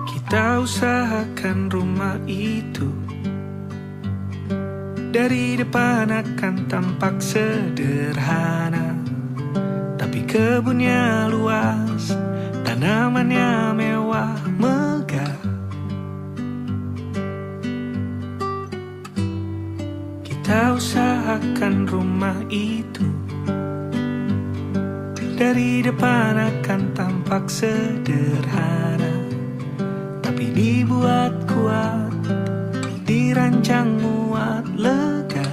Kita usahakan rumah itu dari depan akan tampak sederhana, tapi kebunnya luas, tanamannya mewah megah. Kita usahakan rumah itu dari depan akan tampak sederhana, tapi dibuat kuat, dirancang muat lega.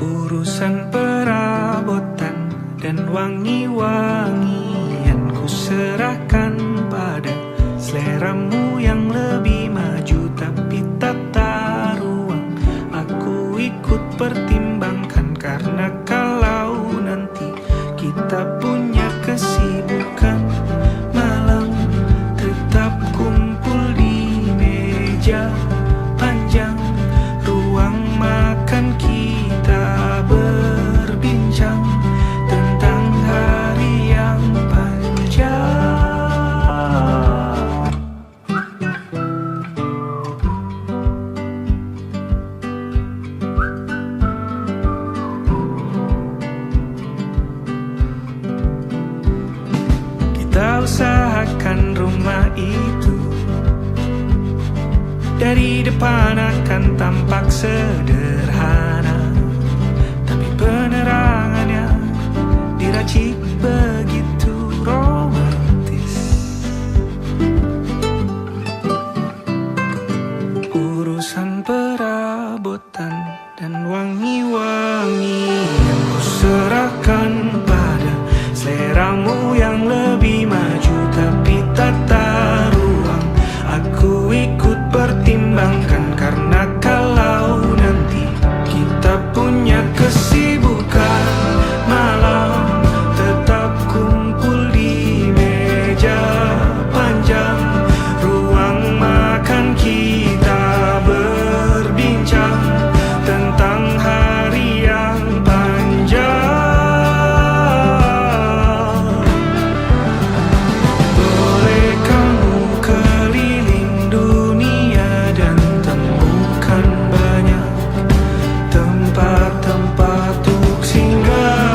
Urusan perabotan dan wangi-wangian ku serahkan pada seleramu yang lebih maju, tapi tata ruang aku ikut pertimbangkan, karena kalau nanti kita punya kesibukan, malam tetap kumpul di meja panjang, ruang makan kita berbincang tentang hari yang panjang. Kita usahakan rumah itu dari depan akan tampak sederhana, tapi penerangannya diracik begitu romantis. Urusan perabotan dan wangi-wangian ku serahkan pada seleramu yang lebih maju, tapi tata ruang aku ikut pertimbangkan, karena kalau nanti kita punya kesibukan, malam tetap kumpul di meja panjang, ruang makan kita berbincang tentang hari yang panjang. Boleh kamu keliling dunia dan temukan banyak tempat-tempat untuk singgah.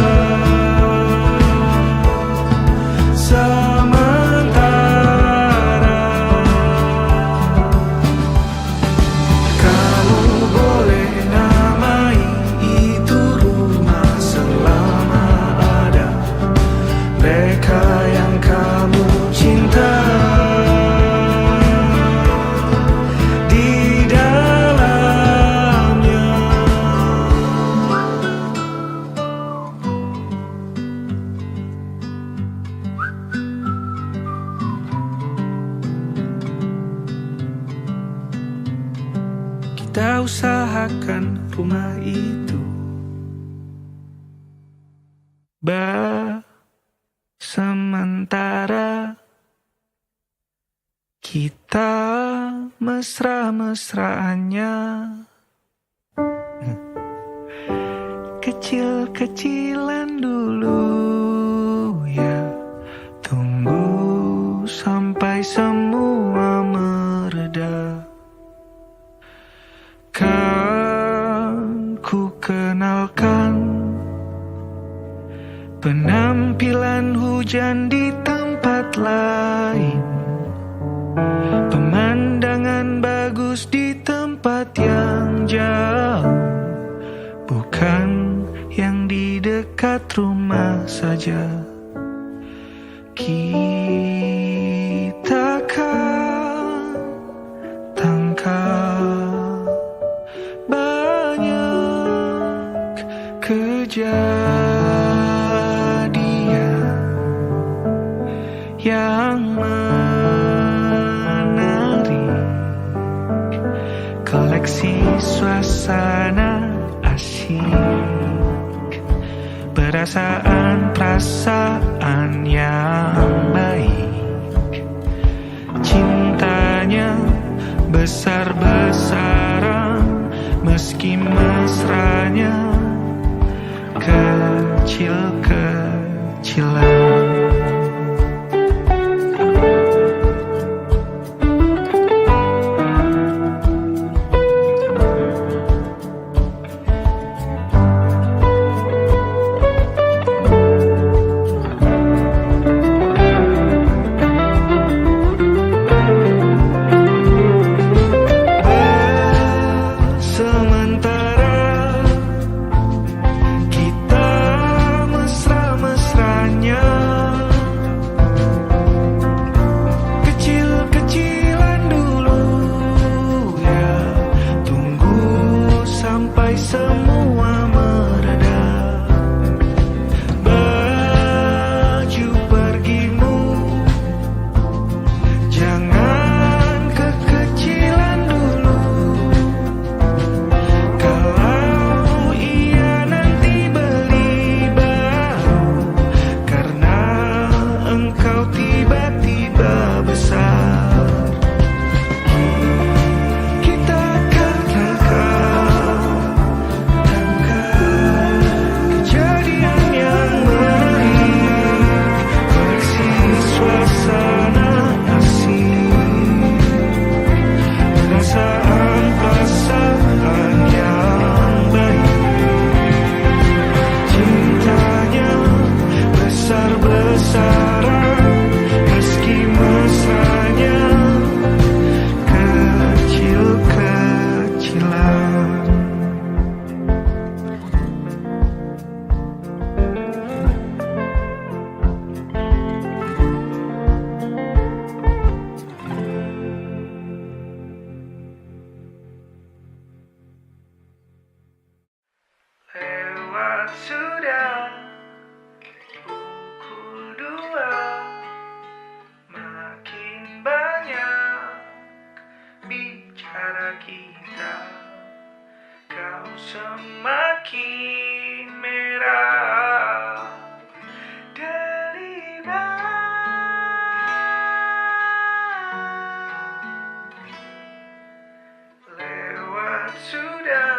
Sementara kamu boleh namai itu rumah selama ada mereka yang kamu cinta di dalamnya. Kita usahakan rumah itu sementara kita mesra-mesraannya, kecil-kecilan dulu ya, tunggu sampai semua mereda. Kan ku kenalkan penampilan hujan di tempat lain, pemandangan bagus di tempat yang jauh, bukan yang di dekat rumah saja. Kita kan tangkap banyak kejadian yang menarik, koleksi suasana asyik, perasaan yang baik, cintanya besar-besaran, meski mesranya kecil-kecil. kekecilan. Sementara kita mesra-mesranya, kecil-kecilan dulu ya, tunggu sampai semua mereda. Baju pergimu, jangan kekecilan dulu. Kalau ia nanti beli baru, karena engkau tiba-tiba besar, kita akan tangkap kejadian yang menarik, koleksi suasana asing, perasaan yang baik, cintanya besar-besaran, meski mesranya kecil-kecilan. Lewat sudah pukul 2, makin banyak bicara kita, kau semakin merah delibat. Lewat sudah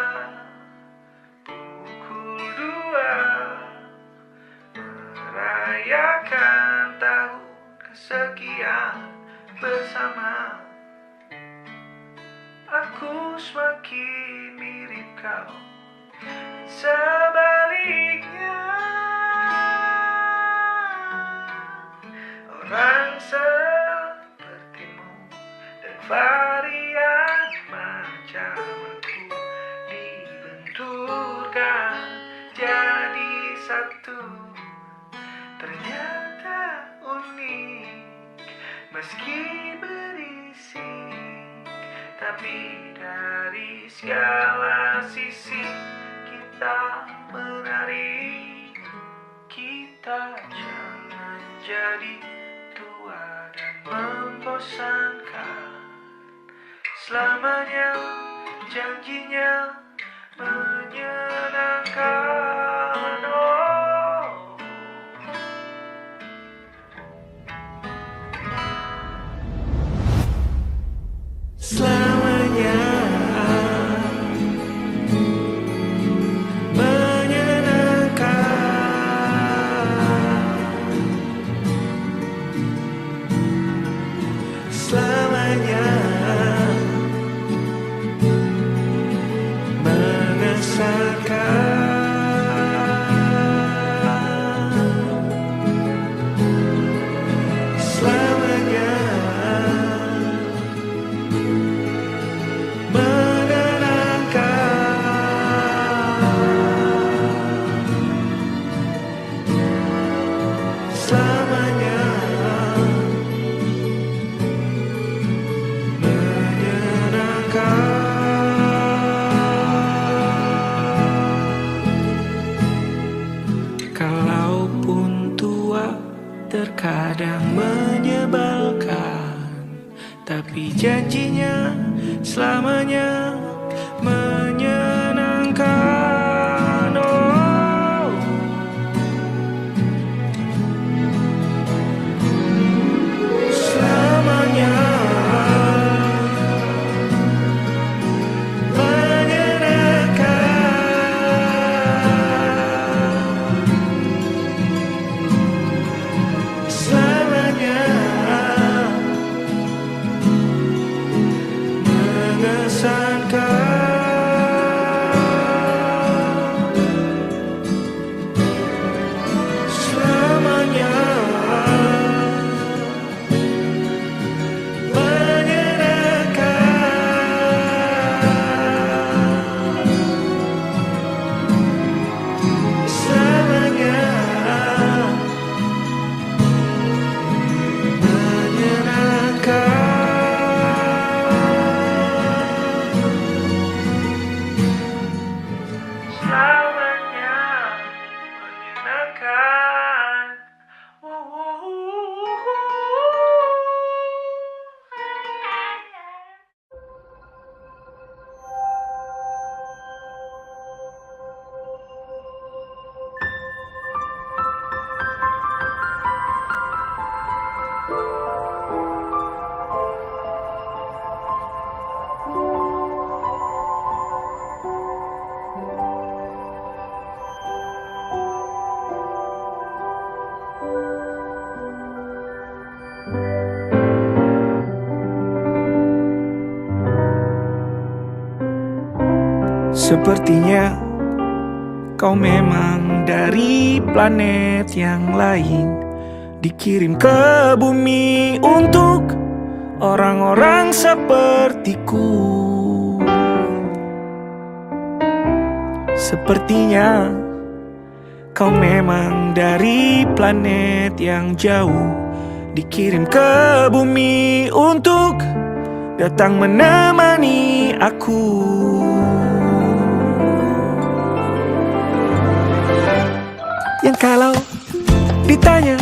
pukul 2, merayakan tahun kesekian bersama. Aku semakin mirip kau, sebaliknya orang sepertimu dan varian macam aku dibenturkan jadi satu. Ternyata unik, meski berisik, tapi dari segala sisi kita menarik. Kita jangan jadi tua dan membosankan selamanya, janjinya menyenangkan. Oh, selamanya menyenangkan, selamanya mengesankan, selamanya menenangkan, selamanya menyenangkan. Kalaupun tua terkadang menyebalkan, tapi janjinya selamanya menyenangkan. Oh, selamanya menyenangkan, Sepertinya kau memang dari planet yang lain, dikirim ke bumi untuk orang-orang sepertiku. Sepertinya kau memang dari planet yang jauh, dikirim ke bumi untuk datang menemani aku. Yang kalau ditanya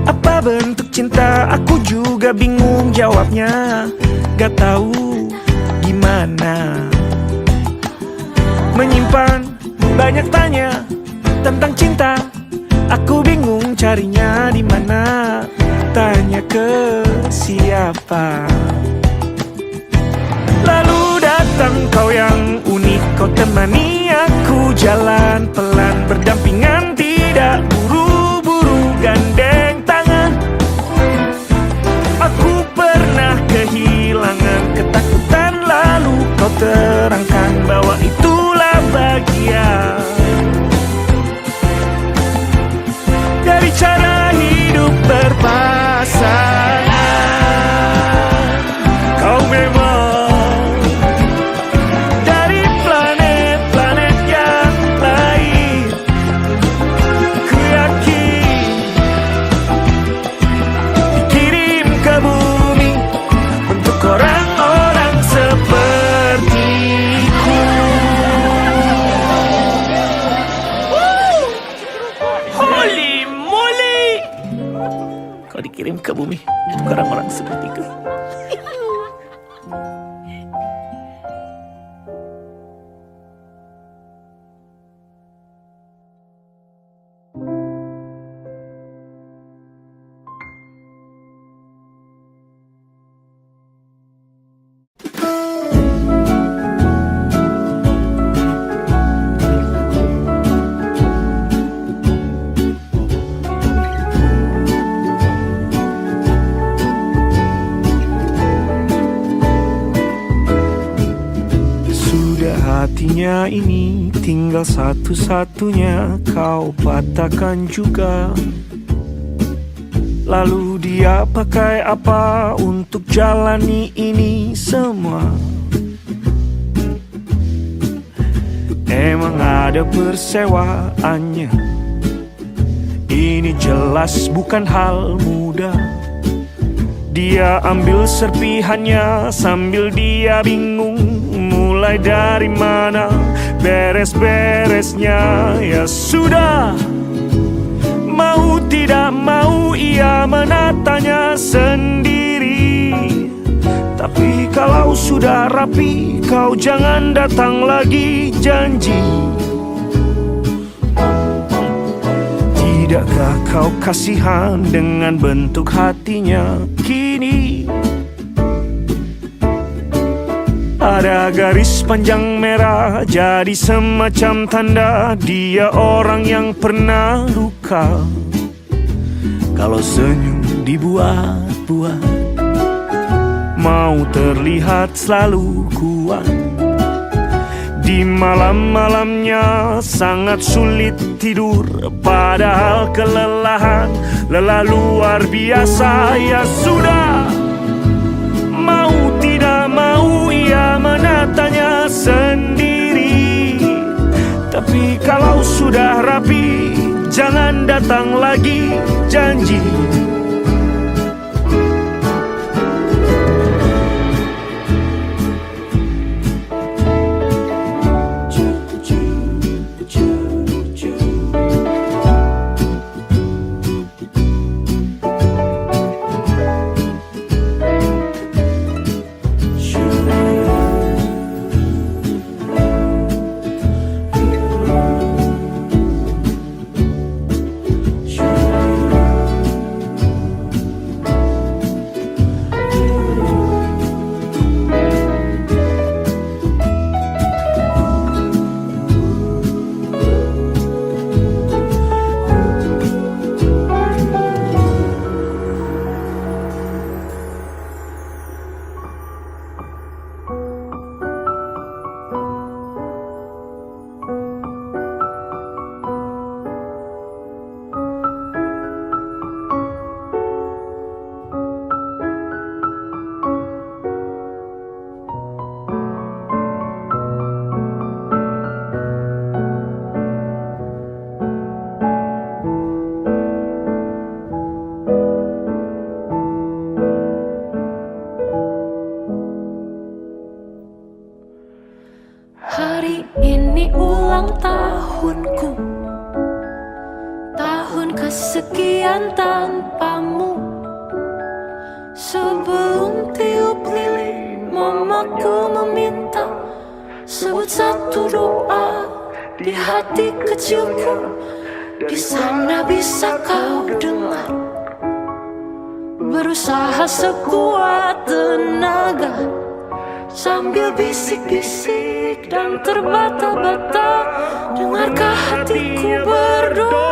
apa bentuk cinta, aku juga bingung jawabnya. Gak tahu gimana menyimpan banyak tanya tentang cinta. Aku bingung carinya di mana. Tanya ke siapa? Lalu datang kau yang unik, kau temani aku jalan pelan berdampingan, tidak buru-buru gandeng tangan. Aku pernah kehilangan ketakutan, lalu kau terangkan bahwa itulah bagian dari cara hidup berpasangan. Kau memang dari planet-planet yang lain. Ku yakin dikirim ke bumi untuk orang-orang sepertiku. Holy moly! Kau dikirim ke bumi untuk orang-orang sepertiku. Hatinya ini tinggal satu-satunya kau patahkan juga. Lalu dia pakai apa untuk jalani ini semua? Emang ada persewaannya? Ini jelas bukan hal mudah. Dia ambil serpihannya sambil dia bingung mulai dari mana beres-beresnya. Ya sudah, mau tidak mau ia menatanya sendiri. Tapi kalau sudah rapi, kau jangan datang lagi, janji. Tidakkah kau kasihan dengan bentuk hatinya kini? Ada garis panjang merah jadi semacam tanda dia orang yang pernah luka. Kalau senyum dibuat-buat, mau terlihat selalu kuat. Di malam-malamnya sangat sulit tidur, padahal kelelahan lelah luar biasa. Ya sudah, mau tidak mau ia menatanya sendiri. Tapi kalau sudah rapi, jangan datang lagi, janji. sekian tanpamu. Sebelum tiup lilin, mamaku meminta sebut satu doa di hati kecilku. Di sana bisa kau dengar, berusaha sekuat tenaga sambil bisik-bisik dan terbata-bata. Dengarkah hatiku berdoa?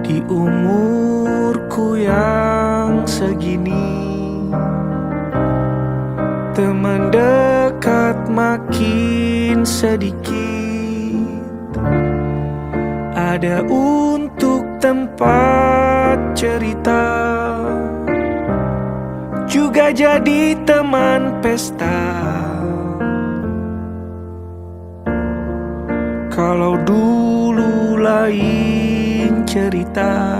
Di umurku yang segini, teman dekat makin sedikit. Ada untuk tempat cerita, juga jadi teman pesta. Kalau dulu lain cerita,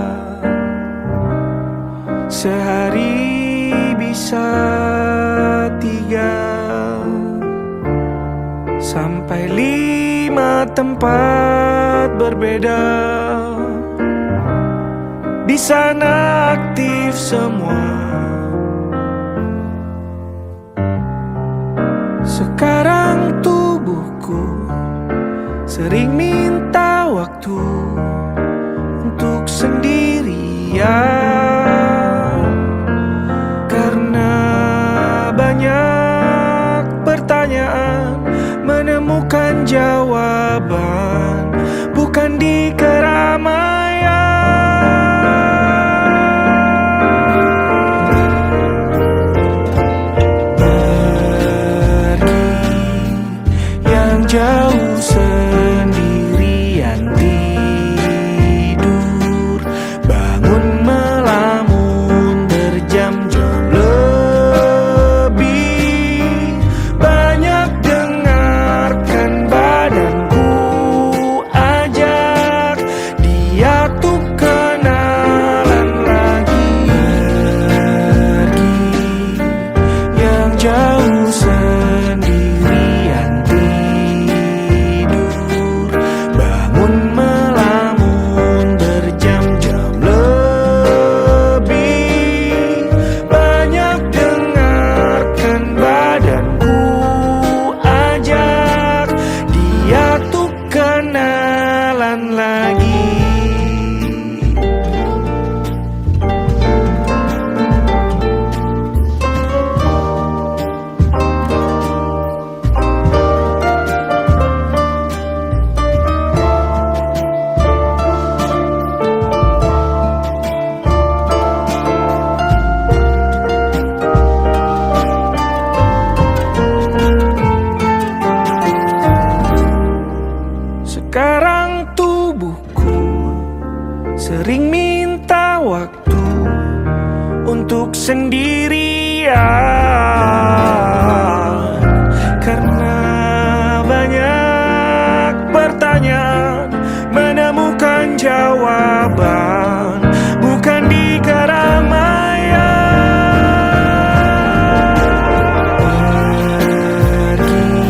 sehari bisa 3 sampai 5 tempat berbeda. Di sana aktif semua. Sekarang tubuhku sering minta waktu untuk sendirian, karena banyak pertanyaan menemukan jawaban bukan di keramaian. Pergi yang jauh sendirian, tidur bangun melamun berjam-jam lebih. Banyak dengarkan badanku ajak dia tuh kenalan lagi. Pergi yang jauh sendirian, tidur pertanyaan, menemukan jawaban, bukan di keramaian. Pergi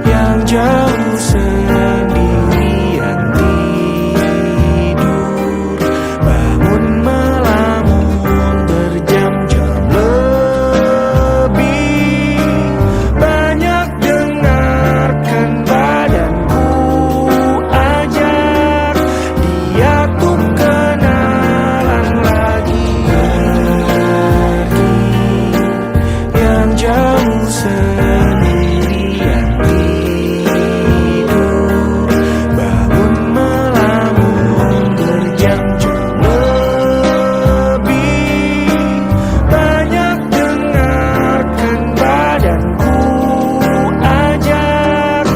yang jauh sendirian, tidur, bangun melamun berjam-jam lebih, banyak dengarkan badanku ajak dia tuh kenalan lagi. Pergi yang jauh sendirian, tidur, bangun melamun berjam-jam lebih, banyak dengarkan badanku ajak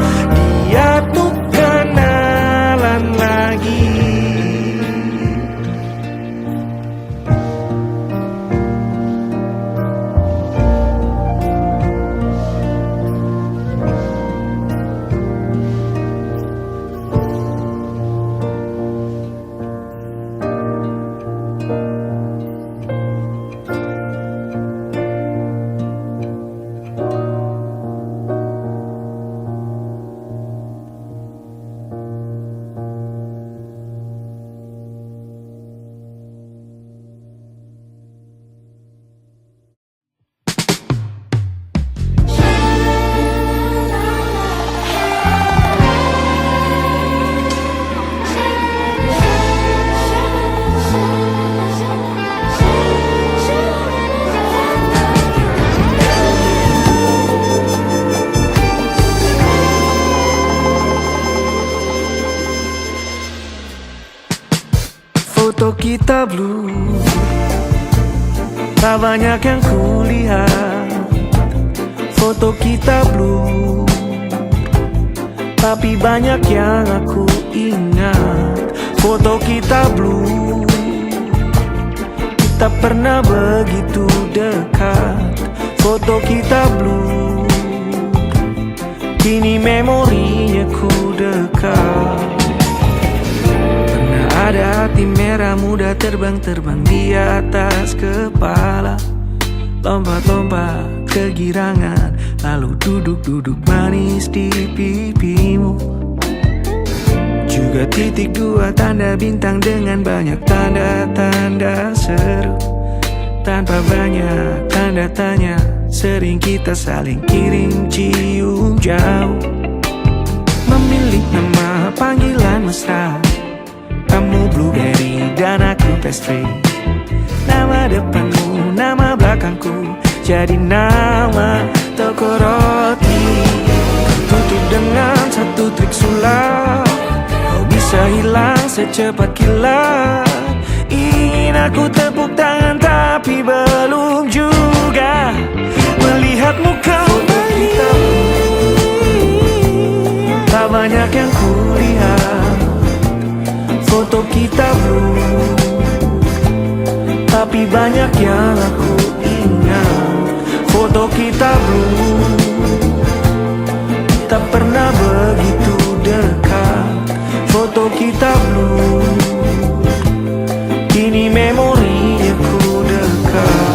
dia tuh kenalan lagi. Foto kita blue, tak banyak yang kulihat. Foto kita blue, tapi banyak yang aku ingat. Foto kita blue, kita pernah begitu dekat. Foto kita blue, kini memorinya ku dekat. Ada hati merah muda terbang-terbang di atas kepala, lompat-lompat kegirangan, lalu duduk-duduk manis di pipimu. Juga titik dua tanda bintang dengan banyak tanda-tanda seru. Tanpa banyak tanda tanya, sering kita saling kirim cium jauh. Memilih nama panggilan mesra, kamu blueberry dan aku pastry. Nama depanmu, nama belakangku, jadi nama toko roti. Tutup dengan satu trik sulap, kau bisa hilang secepat kilat. Ingin aku tepuk tangan tapi belum juga melihatmu kembali. Tak banyak yang kulihat. Foto kita blue, tapi banyak yang aku ingat. Foto kita blue, tak pernah begitu dekat. Foto kita blue, kini memorinya ku dekat.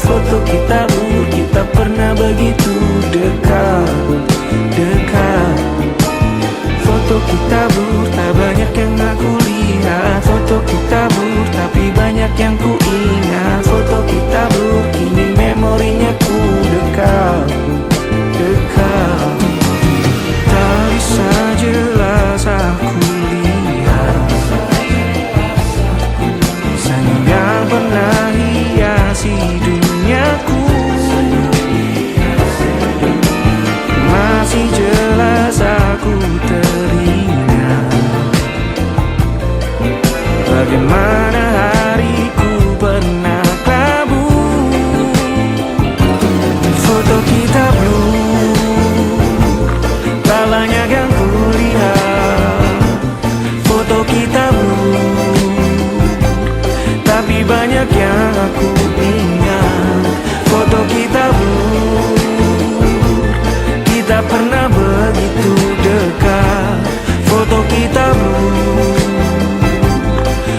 Foto kita dulu, kita pernah begitu dekat. Foto kita blur, tak banyak yang aku lihat. Foto kita blur, tapi banyak yang ku ingat. Foto kita blur, kini memorinya ku dekat. Tak bisa jelas aku lihat sayang yang pernah hiasi duniaku. Yang mana hariku pernah kelabu. Foto kita blue, tak banyak yang kulihat. Foto kita blue, tapi banyak yang aku ingat. Foto kita blue, kita pernah begitu dekat. Foto kita blue,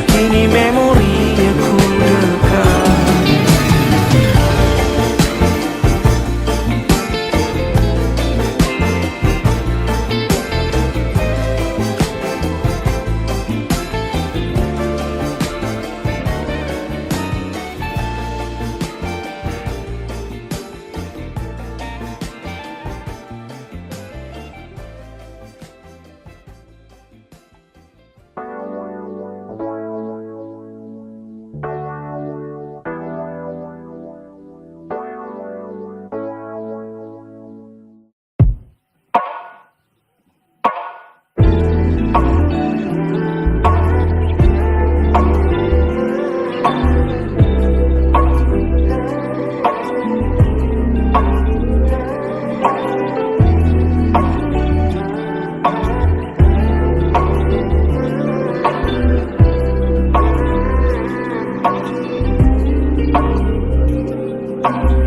kini memorinya ku dekat.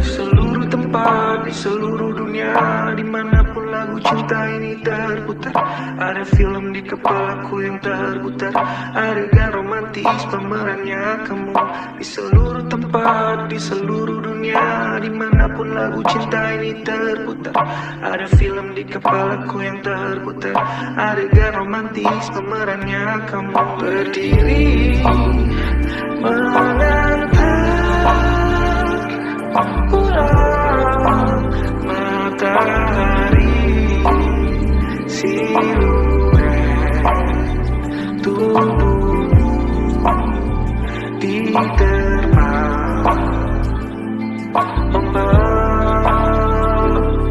Seluruh tempat di seluruh dunia, dimanapun lagu cinta ini terputar, ada film di kepalaku yang terputar, adegan romantis pemerannya kamu. Di seluruh tempat di seluruh dunia, dimanapun lagu cinta ini terputar, ada film di kepalaku yang terputar, adegan romantis pemerannya kamu. Berdiri menantang pulang matahari, siluet tubuhmu diterpa ombak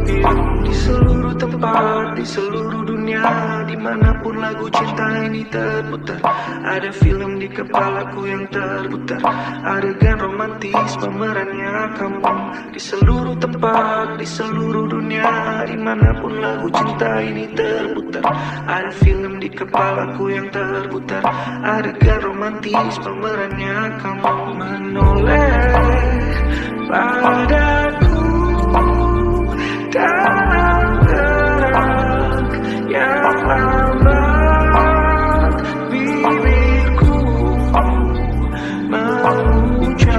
biru. Di seluruh tempat di seluruh dunia, dimanapun lagu cinta ini terputar, ada film di kepalaku yang terputar, adegan romantis pemerannya kamu. Di seluruh tempat di seluruh dunia, dimanapun lagu cinta ini terputar, ada film di kepalaku yang terputar, adegan romantis pemerannya kamu. Menoleh padaku dalam gerak yang lambat, bibirku mengucap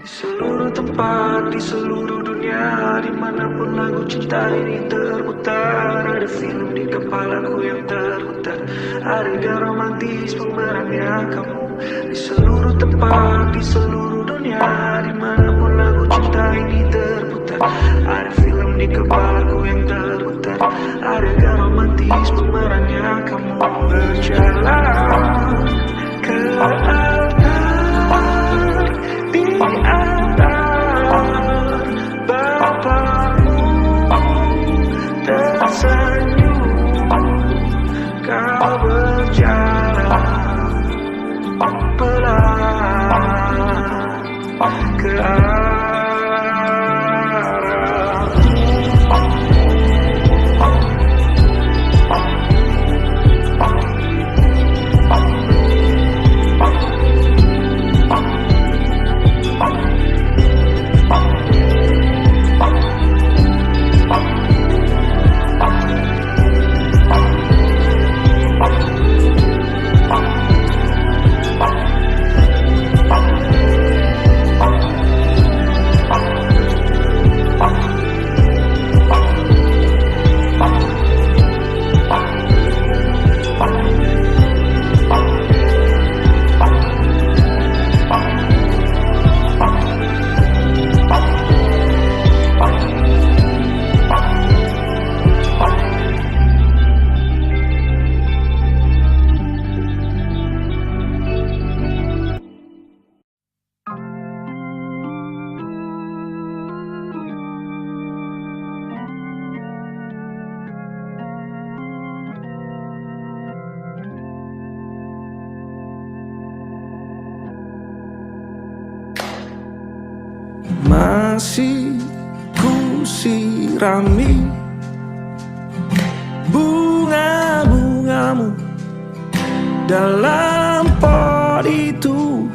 di seluruh tempat di seluruh dunia, dimanapun lagu cinta ini terputar, ada film di kepalaku yang terputar, adegan romantis pemerannya kamu. Di seluruh tempat di seluruh dunia, dimanapun lagu cinta ini terputar, ada film di kepalaku yang terputar, adegan romantis pemerannya kamu. Berjalan ke altar di antara bapakmu tersenyum, kau berjalan pelan ke arahmu. Masih ku sirami bunga-bungamu dalam pot itu.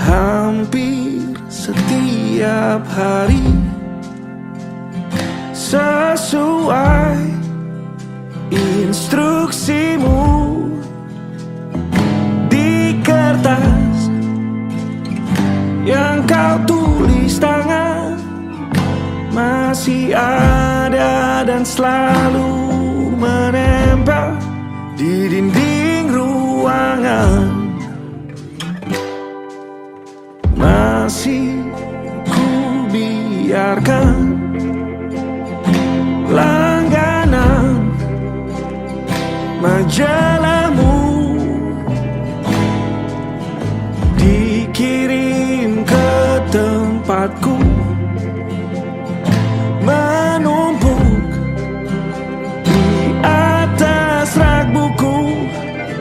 Hampir setiap hari sesuai instruksimu di kertas yang kau tulis tangan. Masih ada dan selalu menempel di dinding ruangan. Masih ku biarkan langganan majalahmu dikirim ke tempatku, menumpuk di atas rak buku.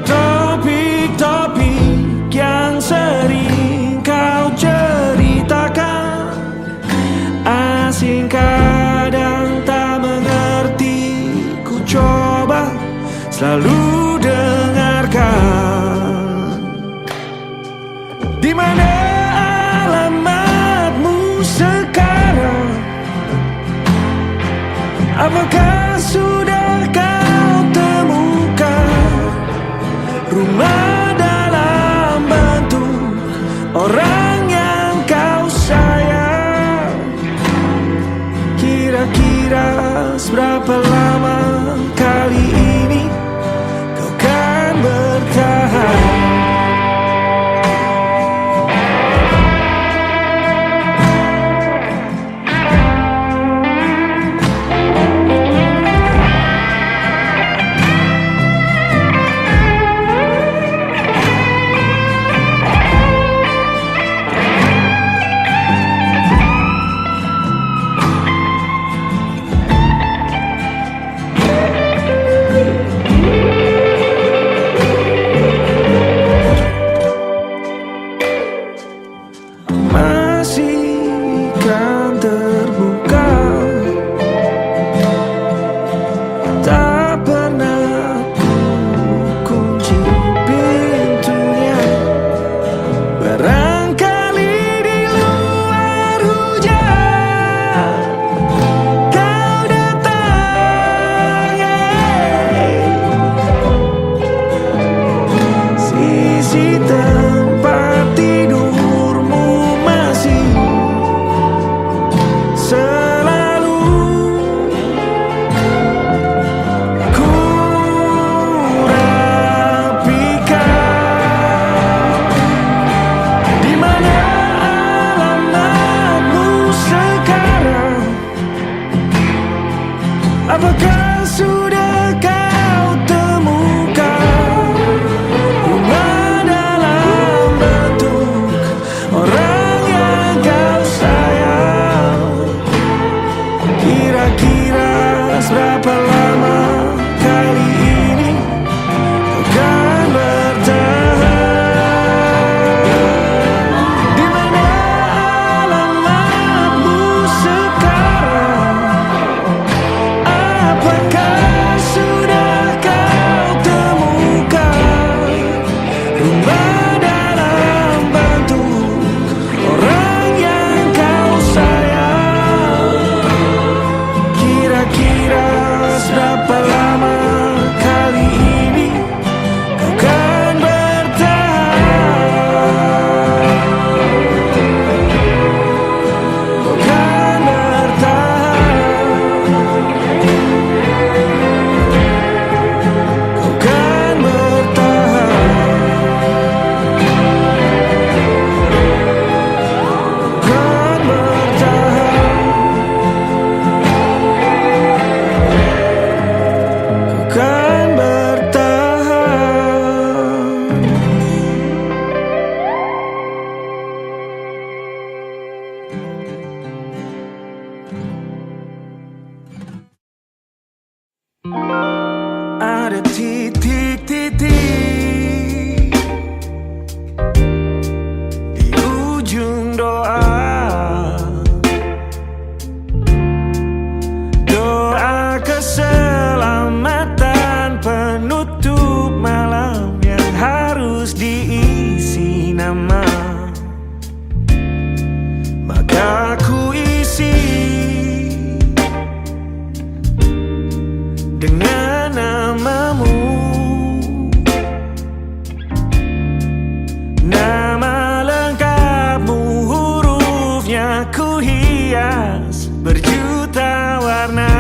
Topik-topik yang sering kau ceritakan, asing kadang tak mengerti. Ku coba selalu dengarkan. Di mana alamatmu sekarang? Apakah sudah kau temukan rumah dalam bentuk orang yang kau sayang? Kira-kira seberapa lama kali ini kau kan bertahan? Apakah sudah kau temukan rumah dalam bentuk orang yang kau sayang? Kira-kira seberapa lama kali ini kau kan bertahan? Di mana alamatmu sekarang? Apakah sudah kau temukan rumah dalam bentuk orang yang kau sayang? Kira-kira seberapa lama kali ini kau kan bertahan? Kau kan bertahan? Kau kan bertahan? Kan bertahan? Kau kan bertahan? Ada titik-titik di ujung doa dengan namamu. Nama lengkapmu, hurufnya ku hias berjuta warna.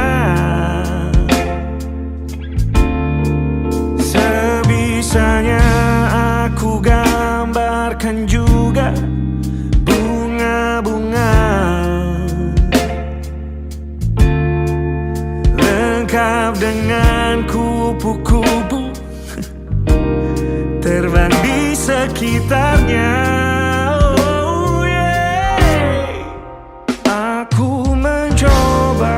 Sebisanya aku gambarkan juga bunga-bunga, lengkap dengan kupu-kupu terbang di sekitarnya. Oh yeah. Aku mencoba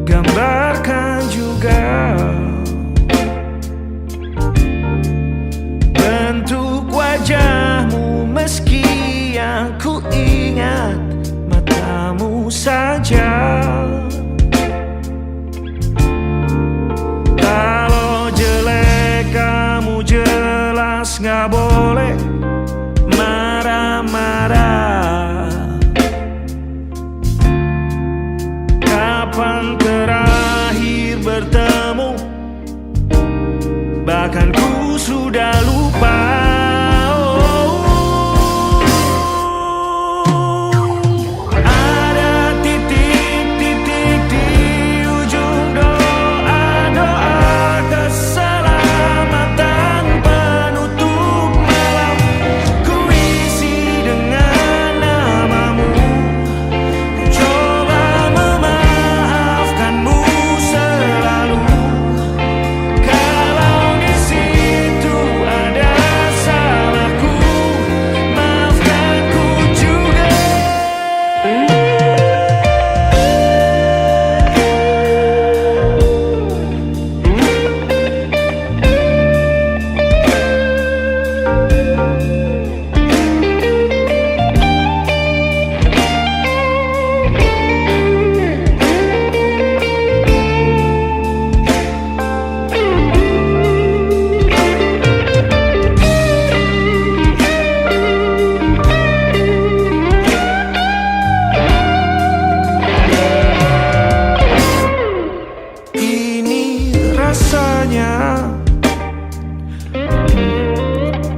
gambarkan juga bentuk wajahmu, meski yang ku ingat matamu saja. Kalau jelek kamu jelas gak boleh marah-marah. Kapan terakhir bertemu, bahkan ku sudah lupa.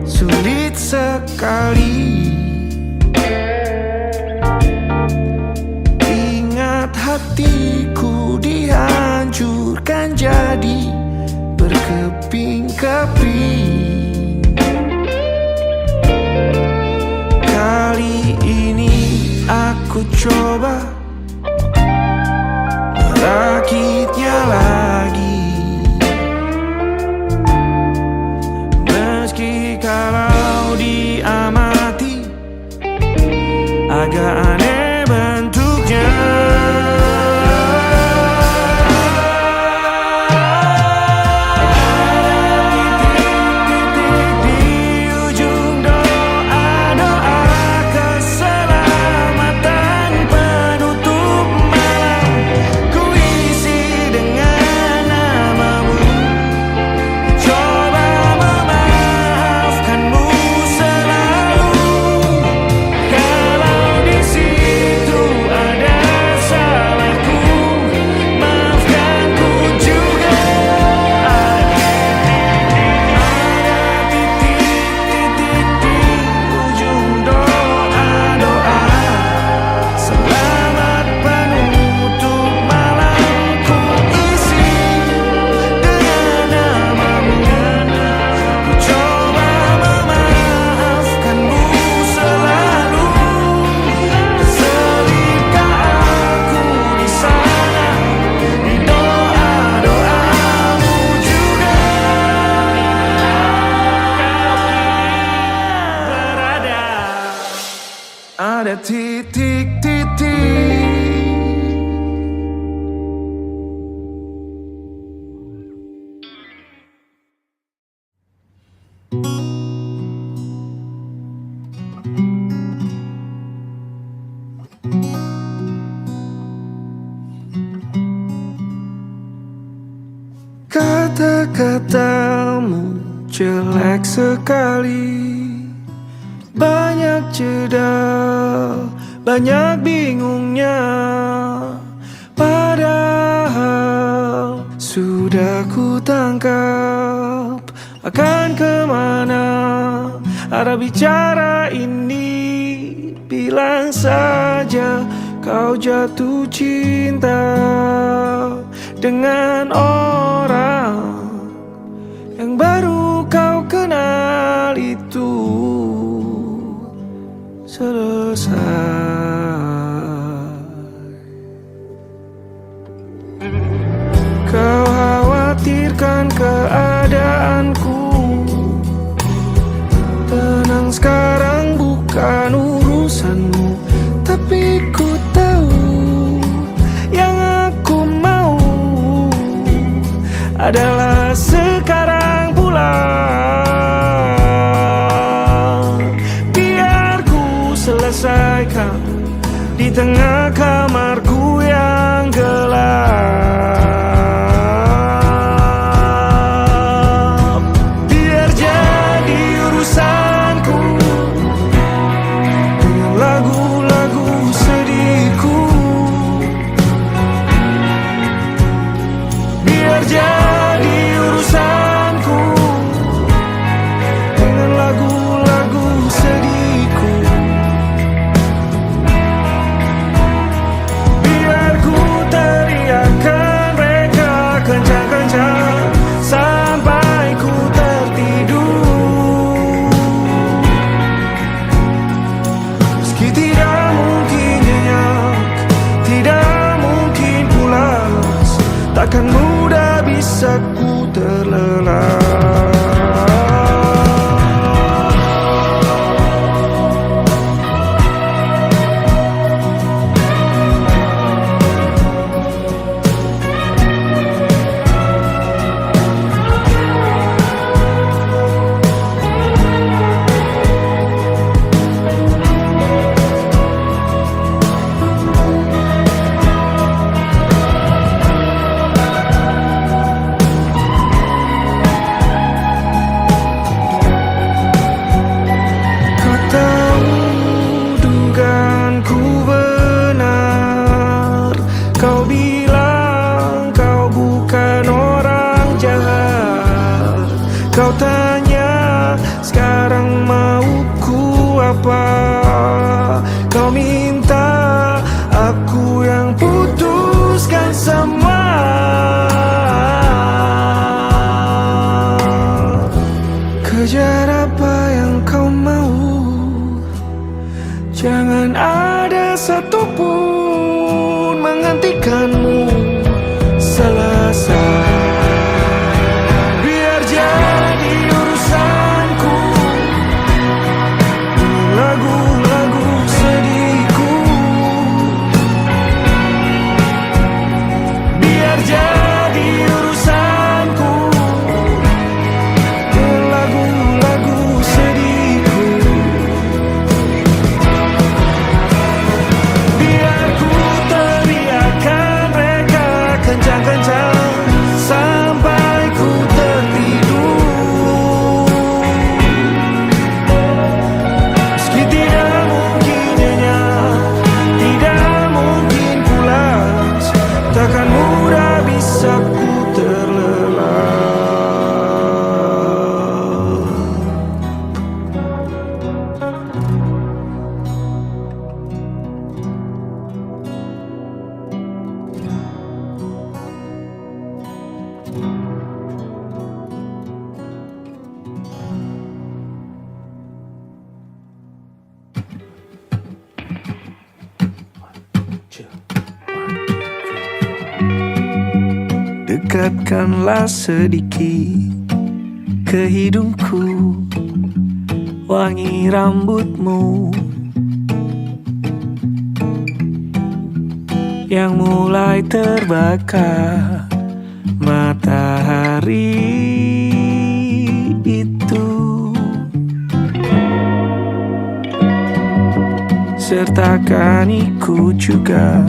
Sulit sekali ingat hatiku dihancurkan jadi berkeping-keping. Kali ini aku coba merakitnya lagi. Meski kalau diamati agak aneh bentuknya. Titik-titik di ujung doa-doa keselamatan penutup malam, ku isi dengan namamu. Coba memaafkanmu selalu. Kalau di situ ada salahku, maafkanku juga. Ada titik-titik di ujung doa-doa, selamat penutup malam, ku isi dengan namamu. Ku coba memaafkanmu selalu. Selipkah aku di sana, di doa-doamu juga. Berada ada titik-titik. Kata-katamu jelek sekali, banyak jeda, banyak bingungnya pada tangkap akan kemana arah bicara ini. Bilang saja kau jatuh cinta dengan orang yang baru kau kenal itu. Selesai. Kau khawatirkan keadaanku. Tenang sekarang bukan urusanmu, tapi ku tahu yang aku mau adalah sekarang pulang. Biar ku selesaikan di tengah kamarku yang gelap. Biar jadi urusanku dengan lagu-lagu sedihku. Biar jadi urusanku dengan lagu-lagu sedihku. Biar ku teriakkan mereka kencang-kencang sampai ku tertidur. Meski tidak mungkin nyenyak, tidak mungkin pulas, takkan mudah bisa ku terlelap. Kau tahu dugaanku benar. Kau bilang kau bukan orang jahat. Kau tanya sekarang mauku apa. Kau minta aku yang putuskan semua. Kejar apa yang kau mau, jangan ada satupun menghentikanmu. Selesai. Biar jadi urusanku dengan lagu-lagu sedihku. Biar jadi urusanku dengan lagu-lagu sedihku. Biar ku teriakkan mereka kencang-kencang sampai ku tertidur. Meski tidak mungkin nyenyak, tidak mungkin pulas, takkan mudah bisa ku terlelap. Dekatkanlah sedikit ke hidungku, wangi rambutmu yang mulai terbakar matahari itu. Sertakan ikut juga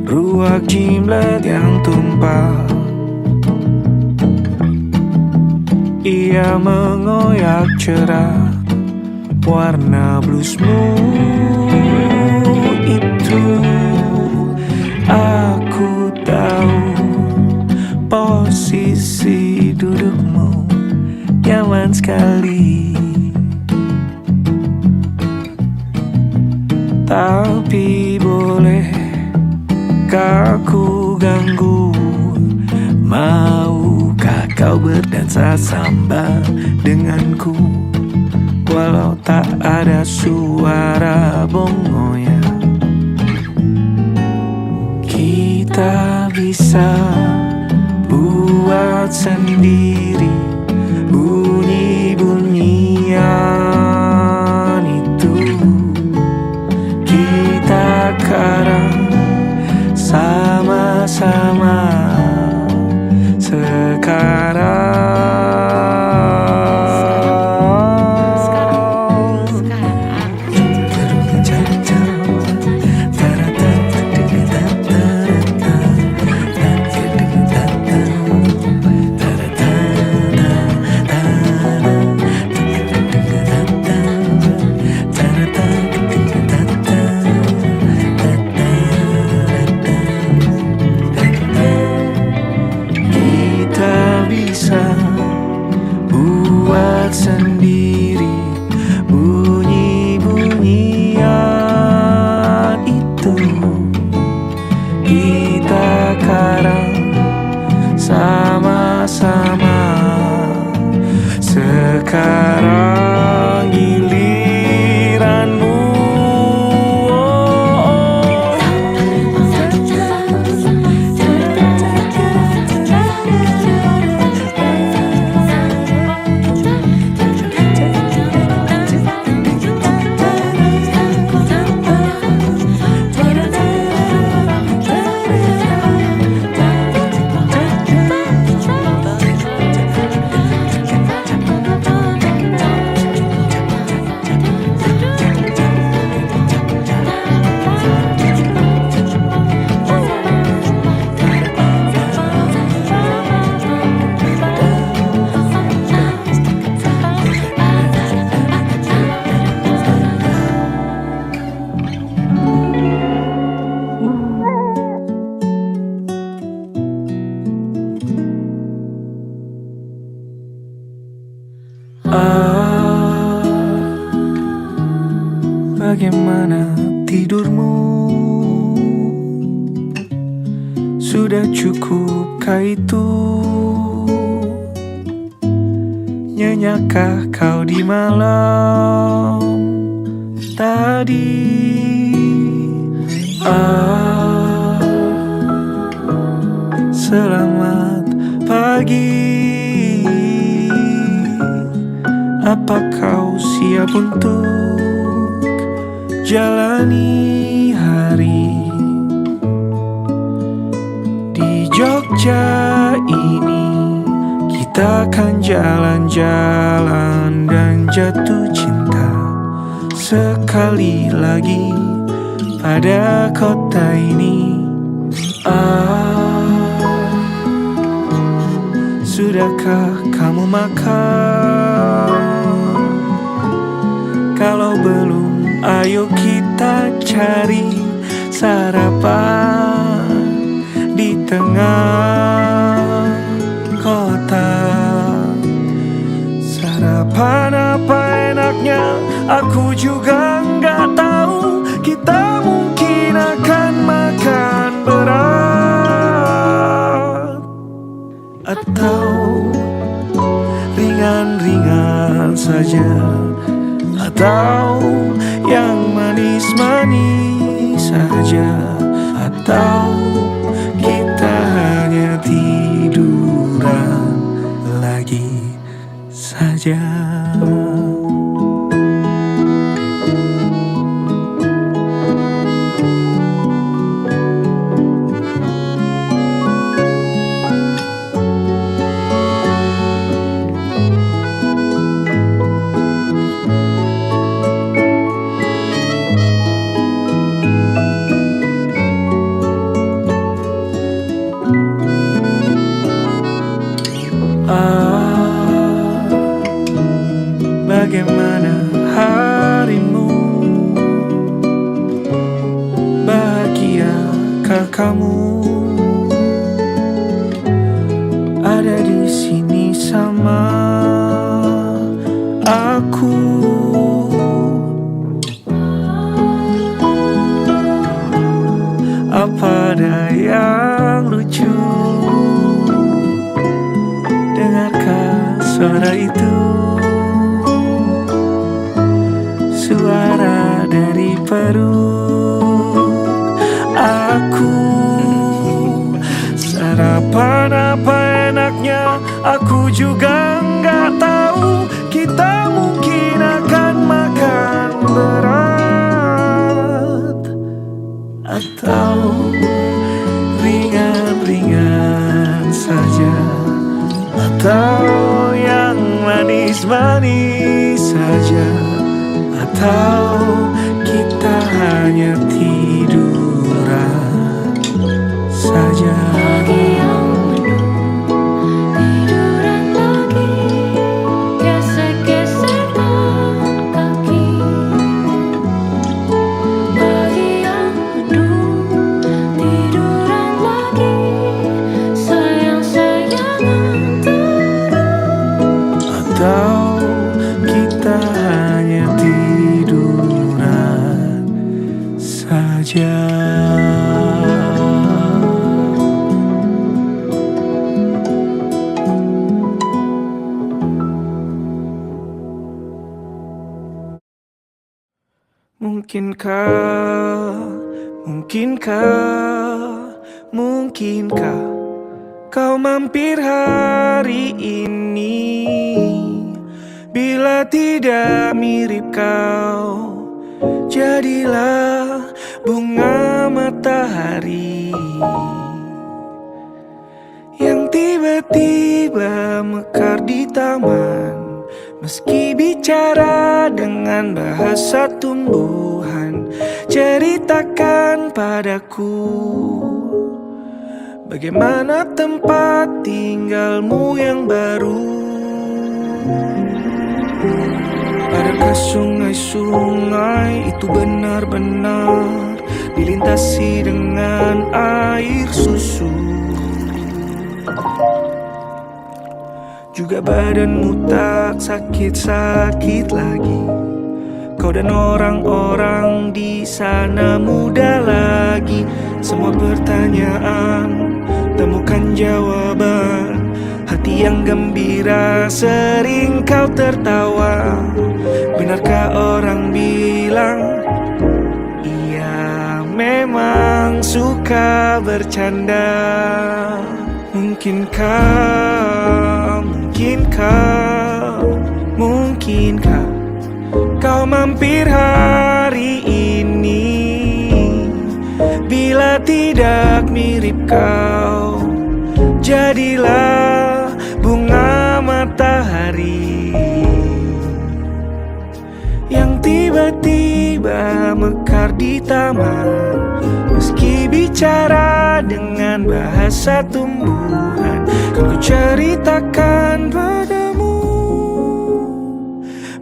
ruak jimlet yang tumpah. Ia mengoyak cerah warna blusmu itu. Aku tahu Tapi bolehkah ku ganggu? Maukah kau berdansa samba denganku? Walau tak ada suara bongonya, kita bisa buat sendiri bunyi-bunyian itu. Kita karang sama-sama sekarang. Buat sendiri bunyi-bunyian itu. Kita karang sama-sama sekarang giliranmu. Bagaimana tidurmu? Sudah cukupkah itu? Nyenyakah kau di malam tadi? Selamat pagi. Apa kau siap untuk jalani hari di Jogja ini? Kita akan jalan-jalan dan jatuh cinta sekali lagi pada kota ini. Sudahkah kamu makan? Kalau belum, ayo kita cari sarapan di tengah kota. Sarapan apa enaknya? Aku juga nggak tahu. Kita mungkin akan makan berat atau ringan-ringan saja, atau yang manis-manis saja, atau kita hanya tiduran lagi saja. Bagaimana harimu? Bahagiakah kamu ada di sini sama aku? suara itu, suara dari perut aku. Sarapan apa enaknya, aku juga nggak tahu. Kita mungkin akan makan berat atau ringan-ringan saja, atau yang manis-manis saja, atau kita hanya tiduran saja. Pagi yang tiduran lagi, gesek-gesekan kaki. Pagi yang tiduran lagi, sayang-sayangan terus. Atau kita hanya tiduran saja. Mungkinkah kau mampir hari ini? Bila tidak mirip kau, jadilah bunga matahari yang tiba-tiba mekar di taman. Meski bicara dengan bahasa tumbuhan, ceritakan padaku bagaimana tempat tinggalmu yang baru. Adakah sungai-sungai itu benar-benar dilintasi dengan air susu? Juga badanmu tak sakit-sakit lagi. Kau dan orang-orang di sana muda lagi. Semua pertanyaan temukan jawaban. Hati yang gembira sering kau tertawa. Benarkah orang bilang ia memang suka bercanda? Mungkinkah kau mampir hari ini? Bila tidak mirip kau, jadilah bunga matahari yang tiba-tiba mekar di taman. Meski bicara dengan bahasa tumbuhan, kan ku ceritakan padamu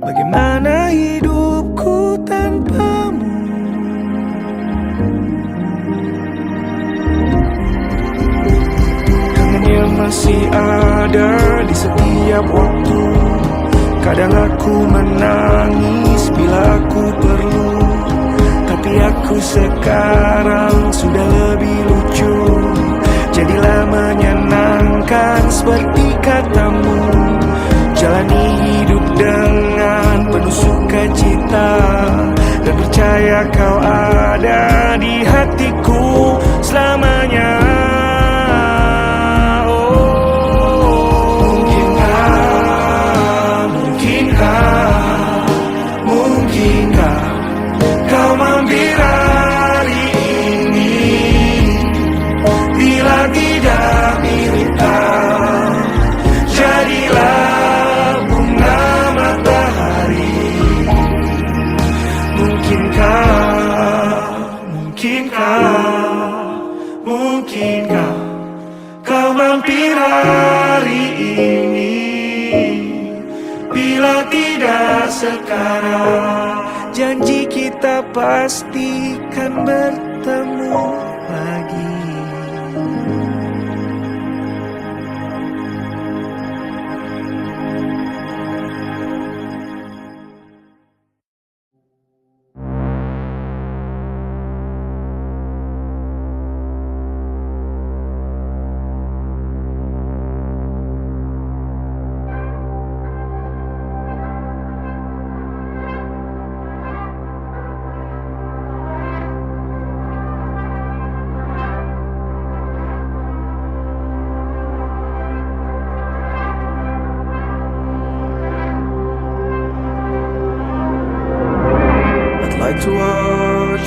bagaimana hidupku tanpamu. Kangennya masih ada di setiap waktu. Kadang aku menangis bila aku perlu, tapi aku sekarang sudah lebih lucu. Jadilah menyenangkan seperti katamu. Jalani hidup dengan penuh sukacita, dan percaya kau ada di hatiku selamanya. Mungkinkah kau mampir hari ini? Bila tidak mirip kau, jadilah bunga matahari. Mungkinkah kau mampir hari ini? Bila tidak sekarang, janji kita pastikan bertemu lagi.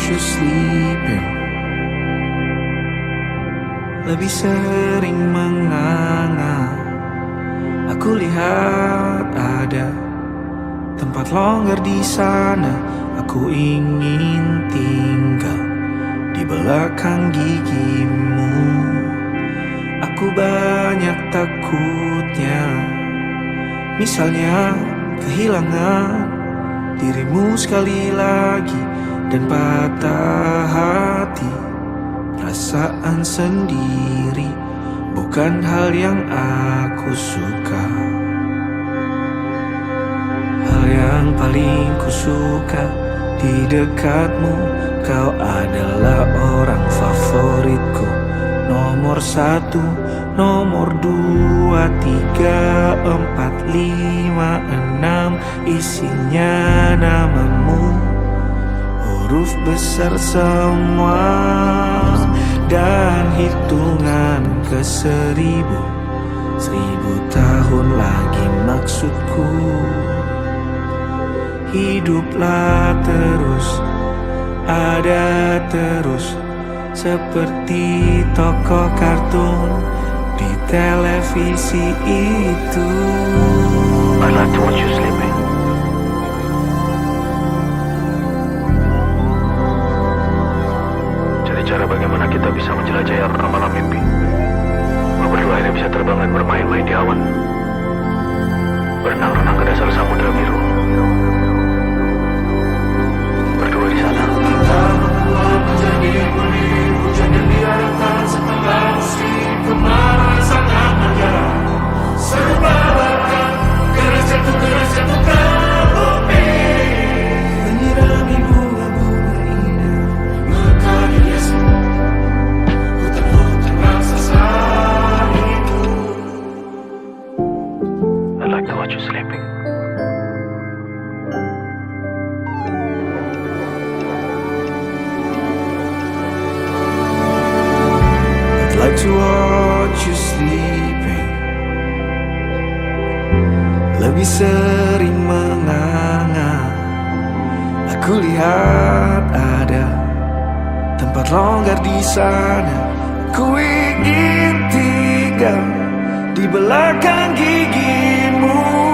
you sleeping. Lebih sering menganga. Aku lihat ada tempat longgar di sana. Aku ingin tinggal di belakang gigimu. Aku banyak takutnya, misalnya kehilangan dirimu sekali lagi dan patah hati. Perasaan sendiri bukan hal yang aku suka. Hal yang paling ku suka di dekatmu, kau adalah orang favoritku. Nomor 1, nomor 2, 3, 4, 5, 6, isinya namamu. Huruf besar semua dan hitungan ke 1000. 1000 tahun lagi maksudku. Hiduplah terus, ada terus, seperti tokoh kartun di televisi itu. I'd like to watch you sleeping. Cari cara bagaimana kita bisa menjelajahi malam mimpi. Lo berdua ini bisa terbang dan bermain-main di awan, berenang-renang ke dasar samudera biru. Berdua di sana. Menyirami bunga-bunga indah, mekar hiasmu, hutan-hutan raksasa itu. I'd like to watch you sleeping. I'd like to watch you sleeping. Lebih sering menganga. Aku lihat ada tempat longgar di sana. Ku ingin tinggal di belakang gigimu.